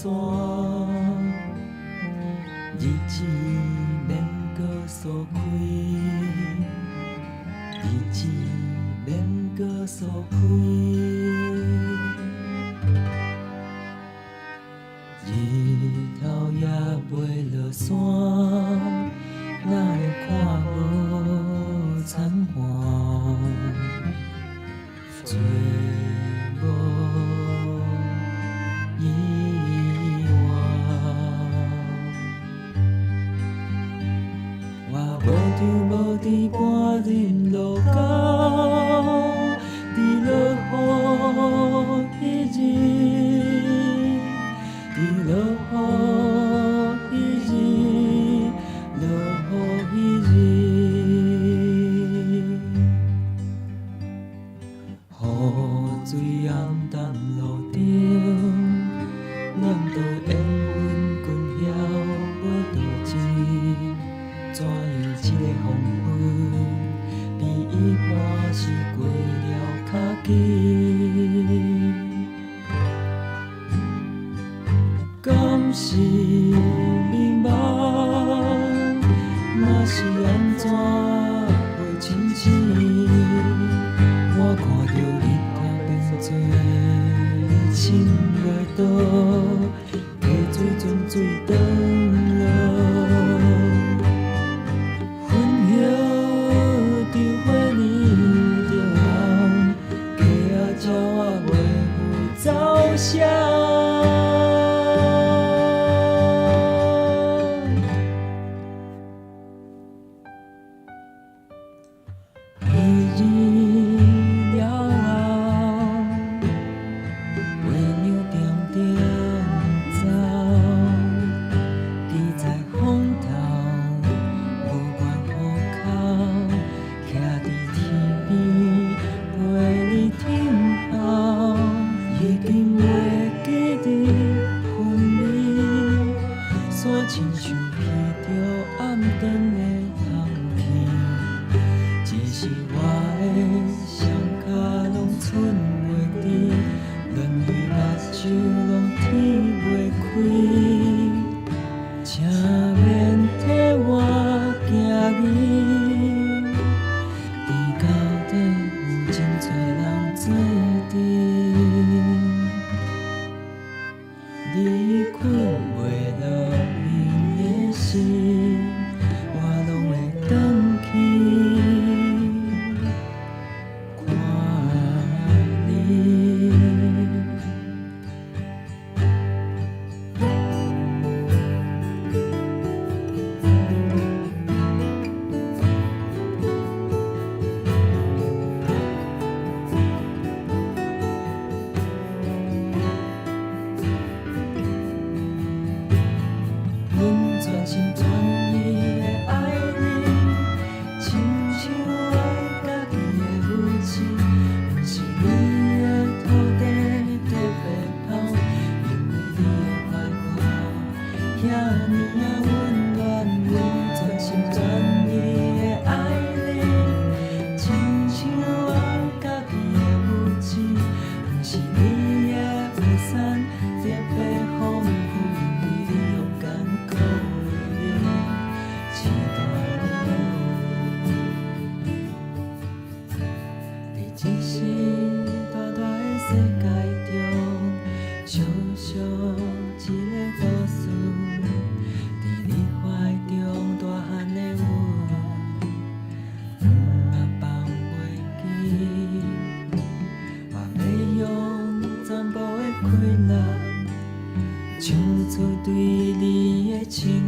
线，日子免搁锁开，日子免搁锁开。日头也袂落山，哪会看无残花？最无意外，我无张无弛半日落到，伫落雨迄日，伫落雨迄日，落雨迄日。雨水暗淡路顶，念叨缘分困晓要渡前，怎样一个黄昏，比伊半时过了较紧？敢是迷茫，若是安怎袂清醒？我看着日头变做深月岛，溪水阵水断落，粉叶着花年着红，鸡仔鸟仔袂赴走声。亲像闻着暗灯的空气，只是我的双脚拢寸袂直，软于目睭拢天袂开，请免替我行伊，地到底有真多人做阵，你困袂落。我拢会返去看你。全心全意的爱你，亲像爱家己的母亲，不是你的土地在背叛，因为你的怀抱遐尼啊温暖，阮全心全意的爱你，亲像爱家己的母亲，不是你的雨伞在背风雨，因为你勇敢过。只是大大的世界中，小小一个故事，伫你怀中大汉的阮，放袂记。我要用全部的快乐，唱出对你的情。